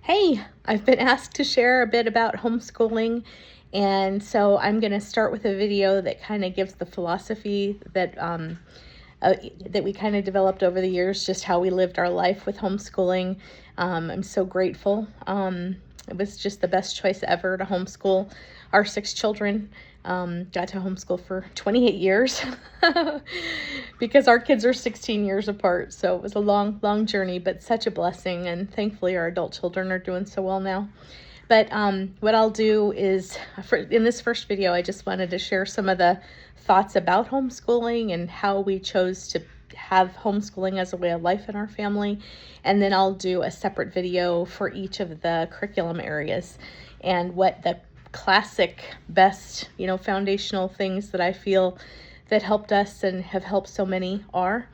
Hey, I've been asked to share a bit about homeschooling, and so I'm going to start with a video that kind of gives the philosophy that we kind of developed over the years, just how we lived our life with homeschooling. I'm so grateful. It was just the best choice ever to homeschool our 6 children. Got to homeschool for 28 years because our kids are 16 years apart. So it was a long, long journey, but such a blessing. And thankfully, our adult children are doing so well now. But what I'll do is, in this first video, I just wanted to share some of the thoughts about homeschooling and how we chose to have homeschooling as a way of life in our family. And then I'll do a separate video for each of the curriculum areas and what the classic, best, foundational things that I feel that helped us and have helped so many are.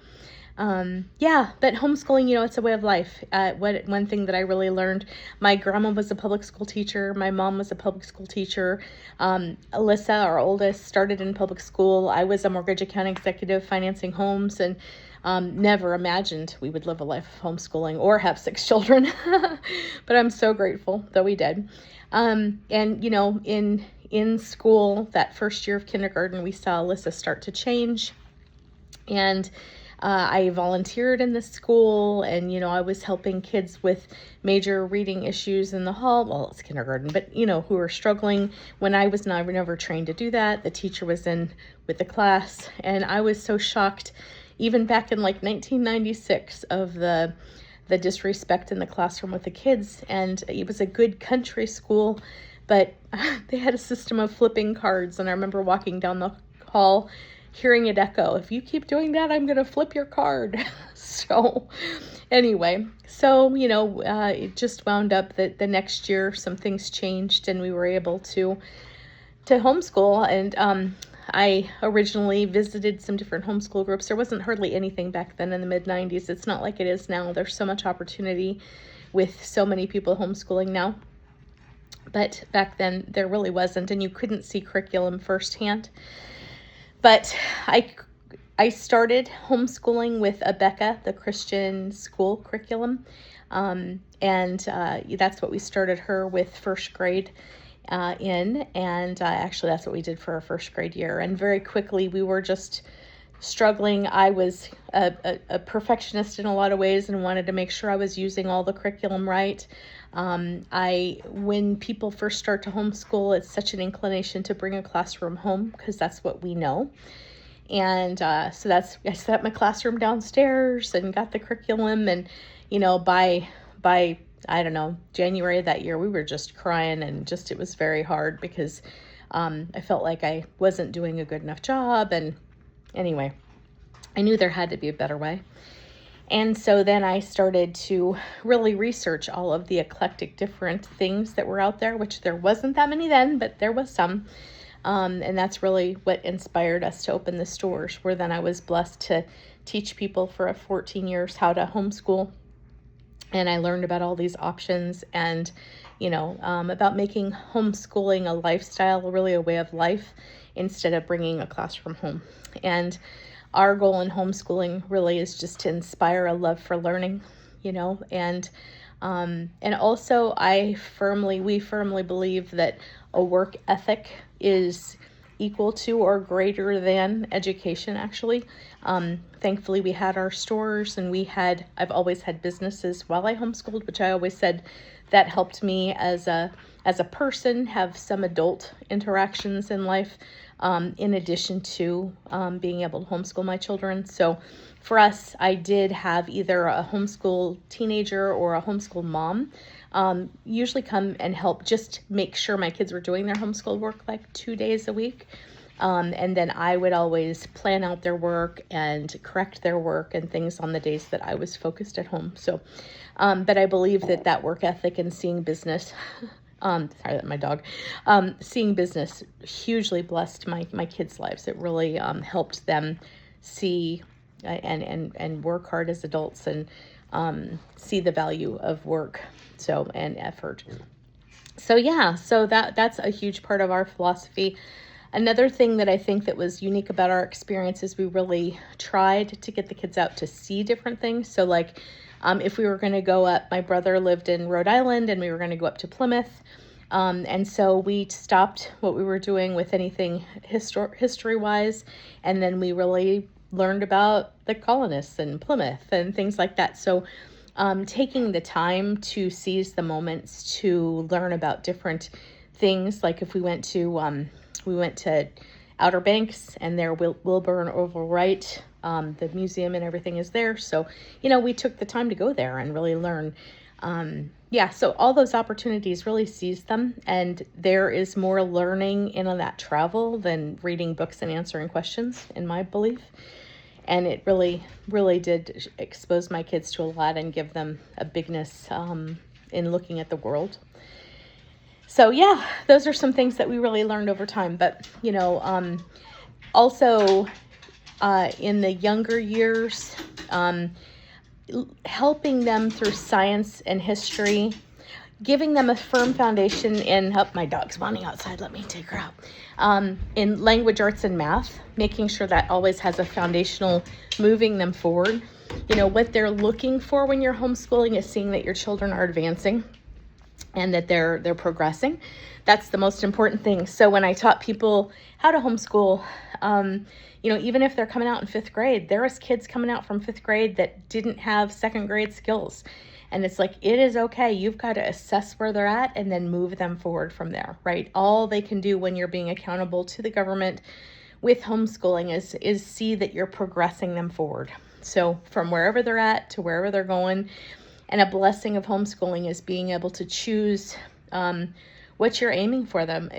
But homeschooling, it's a way of life. One thing that I really learned, my grandma was a public school teacher. My mom was a public school teacher. Alyssa, our oldest, started in public school. I was a mortgage account executive financing homes, and never imagined we would live a life of homeschooling or have 6 children. But I'm so grateful that we did. In school, that first year of kindergarten, we saw Alyssa start to change. And I volunteered in the school, and, I was helping kids with major reading issues in the hall. Well, it's kindergarten, but, who are struggling. When I was never trained to do that, the teacher was in with the class, and I was so shocked, even back in like 1996, of the disrespect in the classroom with the kids. And it was a good country school, but they had a system of flipping cards, and I remember walking down the hall hearing it echo, "If you keep doing that, I'm going to flip your card." So anyway, it just wound up that the next year some things changed and we were able to homeschool. And I originally visited some different homeschool groups. There wasn't hardly anything back then in the mid-90s. It's not like it is now. There's so much opportunity with so many people homeschooling now. But back then there really wasn't, and you couldn't see curriculum firsthand. But I started homeschooling with Abeka, the Christian school curriculum, and that's what we started her with first grade in, and actually that's what we did for our first grade year. And very quickly we were just struggling. I was a perfectionist in a lot of ways and wanted to make sure I was using all the curriculum right. When people first start to homeschool, it's such an inclination to bring a classroom home because that's what we know. And I set my classroom downstairs and got the curriculum. And, by I don't know, January of that year, we were just crying, and it was very hard because I felt like I wasn't doing a good enough job. And anyway, I knew there had to be a better way. And so then I started to really research all of the eclectic different things that were out there, which there wasn't that many then, but there was some. And that's really what inspired us to open the stores, where then I was blessed to teach people for 14 years how to homeschool. And I learned about all these options and, about making homeschooling a lifestyle, really a way of life, instead of bringing a classroom home. And our goal in homeschooling really is just to inspire a love for learning, and also we firmly believe that a work ethic is equal to or greater than education, actually. Thankfully, we had our stores, and I've always had businesses while I homeschooled, which I always said that helped me as a person have some adult interactions in life, in addition to being able to homeschool my children. So for us, I did have either a homeschool teenager or a homeschool mom usually come and help just make sure my kids were doing their homeschool work like 2 days a week. And then I would always plan out their work and correct their work and things on the days that I was focused at home. So, but I believe that work ethic and seeing business, my dog, seeing business hugely blessed my kids' lives. It really helped them see and work hard as adults and see the value of work, and effort. So that's a huge part of our philosophy. Another thing that I think that was unique about our experience is we really tried to get the kids out to see different things. So like If we were going to go up, my brother lived in Rhode Island and we were going to go up to Plymouth. And so we stopped what we were doing with anything history-wise, and then we really learned about the colonists and Plymouth and things like that. So taking the time to seize the moments to learn about different things, like if we went to Outer Banks, and there Wilbur and Orville Wright, the museum and everything is there. So, we took the time to go there and really learn. So all those opportunities, really seized them. And there is more learning in on that travel than reading books and answering questions, in my belief. And it really, really did expose my kids to a lot and give them a bigness in looking at the world. So those are some things that we really learned over time. But, also in the younger years, helping them through science and history, giving them a firm foundation in, my dog's wanting outside, let me take her out, in language arts and math, making sure that always has a foundational, moving them forward. What they're looking for when you're homeschooling is seeing that your children are advancing and that they're progressing. That's the most important thing. So when I taught people how to homeschool, even if they're coming out in 5th grade, there was kids coming out from 5th grade that didn't have 2nd grade skills. And it's like, it is okay. You've got to assess where they're at and then move them forward from there, right? All they can do when you're being accountable to the government with homeschooling is see that you're progressing them forward. So from wherever they're at to wherever they're going. And a blessing of homeschooling is being able to choose what you're aiming for them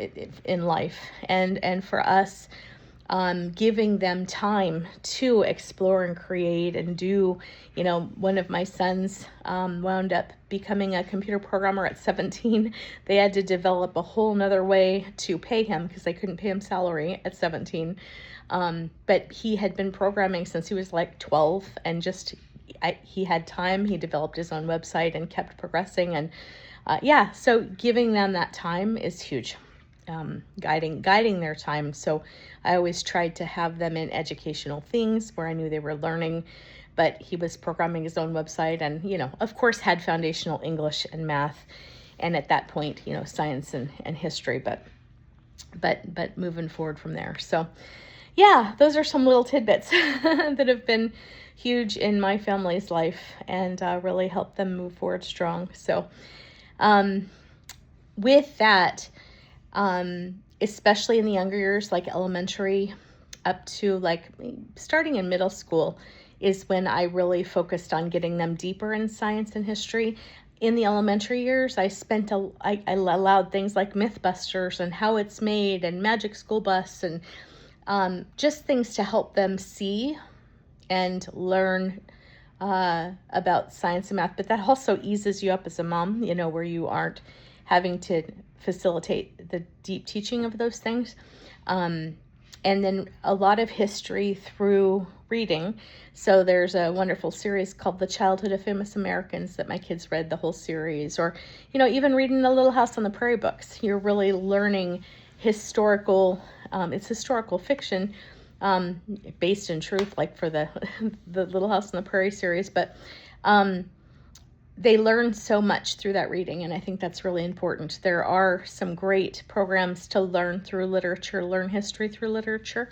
in life. And for us, giving them time to explore and create and do. One of my sons wound up becoming a computer programmer at 17. They had to develop a whole nother way to pay him because they couldn't pay him salary at 17. But he had been programming since he was like 12, and he had time. He developed his own website and kept progressing. And so giving them that time is huge. Guiding their time. So I always tried to have them in educational things where I knew they were learning, but he was programming his own website and, of course had foundational English and math. And at that point, science and history, but moving forward from there. So those are some little tidbits that have been huge in my family's life and really helped them move forward strong. So with that, especially in the younger years, like elementary up to like starting in middle school, is when I really focused on getting them deeper in science and history. In the elementary years, I allowed things like Mythbusters and How It's Made and Magic School Bus and just things to help them see and learn about science and math. But that also eases you up as a mom, where you aren't having to facilitate the deep teaching of those things. And then a lot of history through reading. So there's a wonderful series called The Childhood of Famous Americans that my kids read the whole series. Or, even reading the Little House on the Prairie books. You're really learning historical, it's historical fiction, based in truth, like for the Little House on the Prairie series. But they learn so much through that reading, and I think that's really important. There are some great programs to learn through literature, learn history through literature.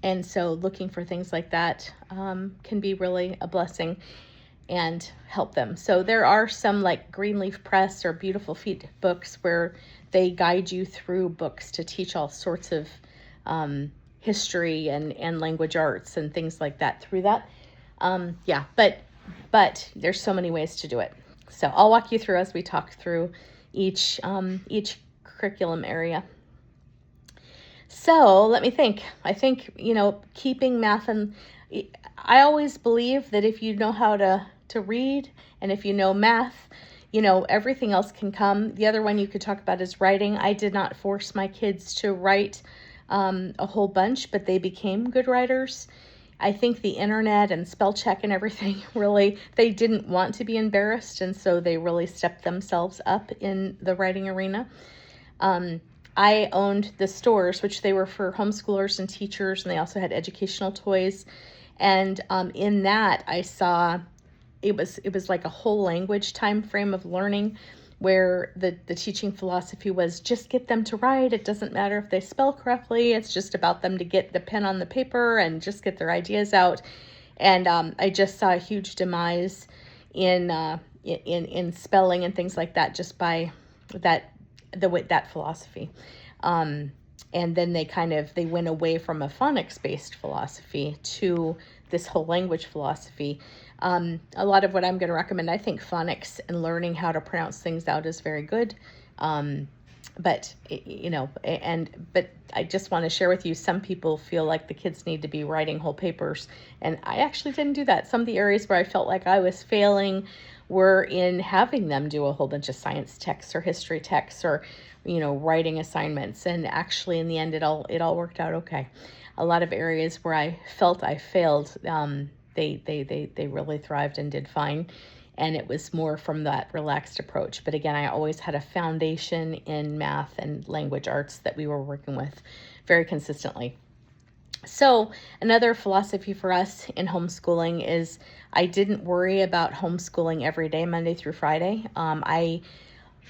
And so looking for things like that can be really a blessing and help them. So there are some like Greenleaf Press or Beautiful Feet books where they guide you through books to teach all sorts of history and language arts and things like that through that. But there's so many ways to do it. So I'll walk you through as we talk through each curriculum area. So let me think. I think, keeping math, and I always believe that if you know how to read and if you know math, everything else can come. The other one you could talk about is writing. I did not force my kids to write a whole bunch, but they became good writers. I think the internet and spell check and everything really, they didn't want to be embarrassed, and so they really stepped themselves up in the writing arena. I owned the stores, which they were for homeschoolers and teachers, and they also had educational toys. And in that, I saw it was like a whole language time frame of learning, where the teaching philosophy was just get them to write. It doesn't matter if they spell correctly. It's just about them to get the pen on the paper and just get their ideas out. And I just saw a huge demise in spelling and things like that, just by that philosophy. And then they went away from a phonics-based philosophy to this whole language philosophy. A lot of what I'm going to recommend, I think phonics and learning how to pronounce things out is very good. But I just want to share with you, some people feel like the kids need to be writing whole papers, and I actually didn't do that. Some of the areas where I felt like I was failing were in having them do a whole bunch of science texts or history texts, or writing assignments, and actually in the end it all worked out okay. A lot of areas where I felt I failed, they really thrived and did fine. And it was more from that relaxed approach. But again, I always had a foundation in math and language arts that we were working with very consistently. So another philosophy for us in homeschooling is I didn't worry about homeschooling every day, Monday through Friday. I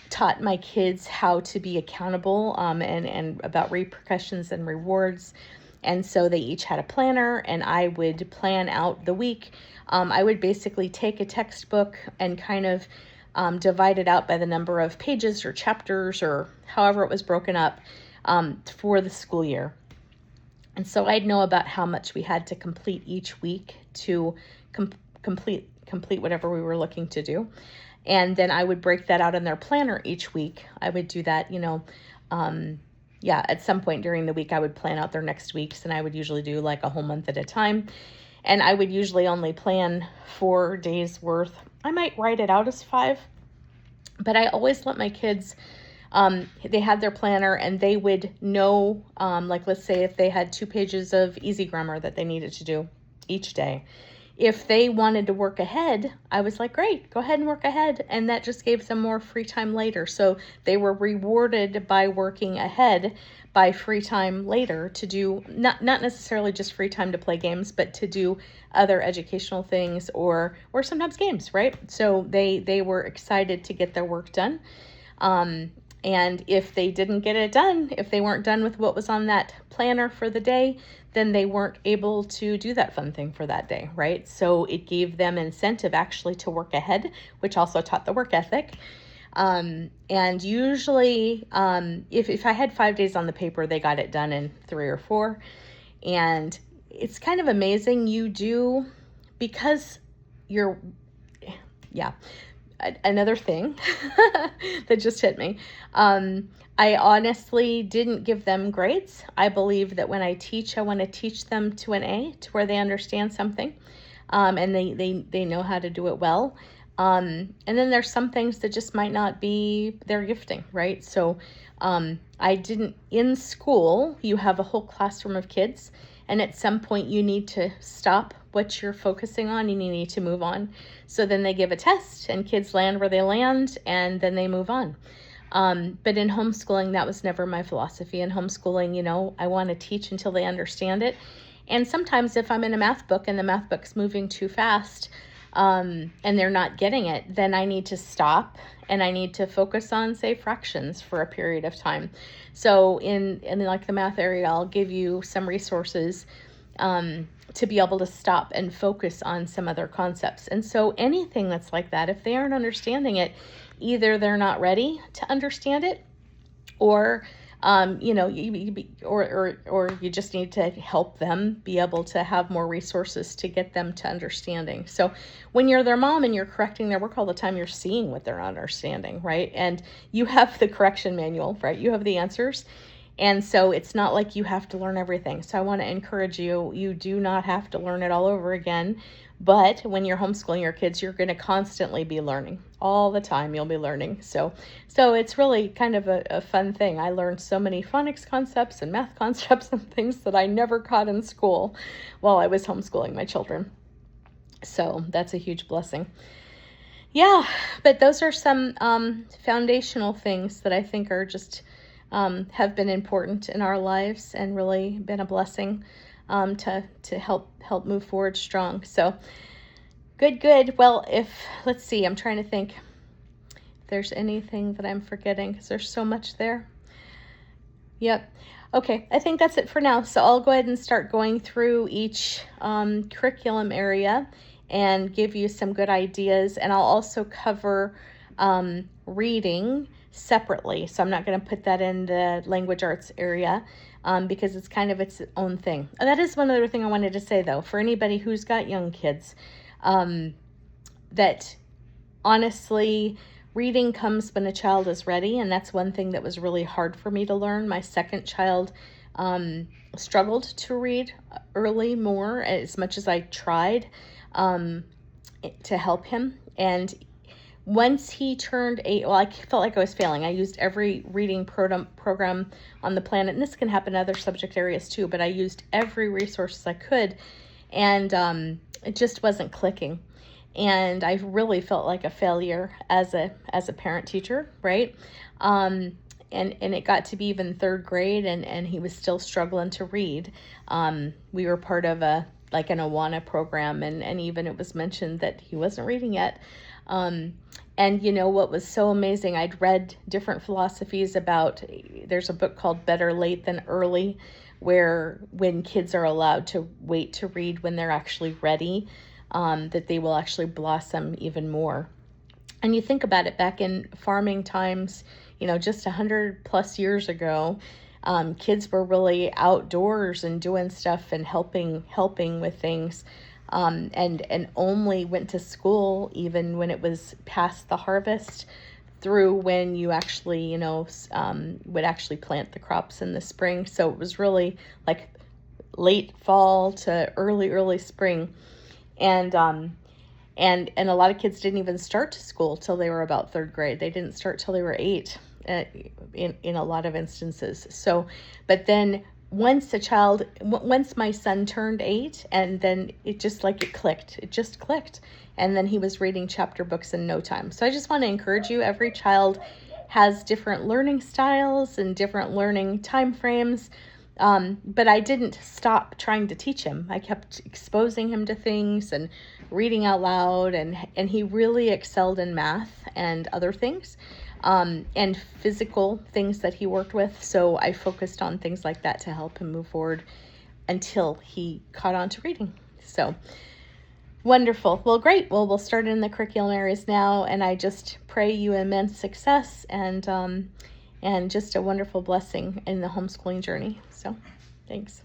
taught my kids how to be accountable, and about repercussions and rewards. And so they each had a planner, and I would plan out the week. I would basically take a textbook and kind of divide it out by the number of pages or chapters or however it was broken up for the school year. And so I'd know about how much we had to complete each week to complete whatever we were looking to do. And then I would break that out in their planner each week. I would do that, at some point during the week, I would plan out their next weeks, and I would usually do like a whole month at a time. And I would usually only plan 4 days worth. I might write it out as 5, but I always let my kids, they had their planner, and they would know, let's say if they had 2 pages of easy grammar that they needed to do each day. If they wanted to work ahead, I was like, great, go ahead and work ahead. And that just gave them more free time later. So they were rewarded by working ahead by free time later to do, not necessarily just free time to play games, but to do other educational things or sometimes games, right? So they were excited to get their work done. And if they didn't get it done, if they weren't done with what was on that planner for the day, then they weren't able to do that fun thing for that day, right? So it gave them incentive actually to work ahead, which also taught the work ethic. And usually, if I had 5 days on the paper, they got it done in 3 or 4. And it's kind of amazing because another thing that just hit me. I honestly didn't give them grades. I believe that when I teach, I want to teach them to an A, to where they understand something, and they know how to do it well. And then there's some things that just might not be their gifting, right? So in school, you have a whole classroom of kids, and at some point you need to stop what you're focusing on and you need to move on. So then they give a test, and kids land where they land, and then they move on. But in homeschooling, that was never my philosophy. In homeschooling, I want to teach until they understand it. And sometimes if I'm in a math book and the math book's moving too fast, and they're not getting it, then I need to stop and I need to focus on, say, fractions for a period of time. So in like the math area, I'll give you some resources to be able to stop and focus on some other concepts. And so anything that's like that, if they aren't understanding it, either they're not ready to understand it, or you just need to help them be able to have more resources to get them to understanding. So when you're their mom and you're correcting their work all the time, you're seeing what they're not understanding, right? And you have the correction manual, right? You have the answers. And so it's not like you have to learn everything. So I want to encourage you do not have to learn it all over again. But when you're homeschooling your kids, you're going to constantly be learning. All the time you'll be learning. So it's really kind of a fun thing. I learned so many phonics concepts and math concepts and things that I never caught in school while I was homeschooling my children. So that's a huge blessing. Yeah, but those are some foundational things that I think are just have been important in our lives and really been a blessing to help move forward strong. So Good, good. Well, let's see, I'm trying to think if there's anything that I'm forgetting because there's so much there. Yep. Okay, I think that's it for now. So I'll go ahead and start going through each curriculum area and give you some good ideas. And I'll also cover reading separately. So I'm not going to put that in the language arts area because it's kind of its own thing. And that is one other thing I wanted to say, though, for anybody who's got young kids, that honestly, reading comes when a child is ready, and that's one thing that was really hard for me to learn. My second child struggled to read early more, as much as I tried to help him. And once he turned 8, well, I felt like I was failing. I used every reading program on the planet, and this can happen in other subject areas too, but I used every resource I could, and it just wasn't clicking. And I really felt like a failure as a parent teacher, right? And it got to be even third grade, and he was still struggling to read. We were part of an Awana program, and even it was mentioned that he wasn't reading yet. And you know what was so amazing? I'd read different philosophies about, there's a book called Better Late Than Early, where when kids are allowed to wait to read when they're actually ready, that they will actually blossom even more. And you think about it, back in farming times, just 100 plus years ago, kids were really outdoors and doing stuff and helping with things, and only went to school even when it was past the harvest, through when you actually, would actually plant the crops in the spring. So it was really like late fall to early spring. And a lot of kids didn't even start to school till they were about third grade. They didn't start till they were 8 in a lot of instances. So, but then once my son turned 8, and then it just clicked. It just clicked. And then he was reading chapter books in no time. So I just want to encourage you, every child has different learning styles and different learning time frames. But I didn't stop trying to teach him. I kept exposing him to things and reading out loud, and he really excelled in math and other things, and physical things that he worked with. So I focused on things like that to help him move forward until he caught on to reading. So wonderful. Well, great. Well, we'll start in the curriculum areas now, and I just pray you immense success and just a wonderful blessing in the homeschooling journey. So thanks.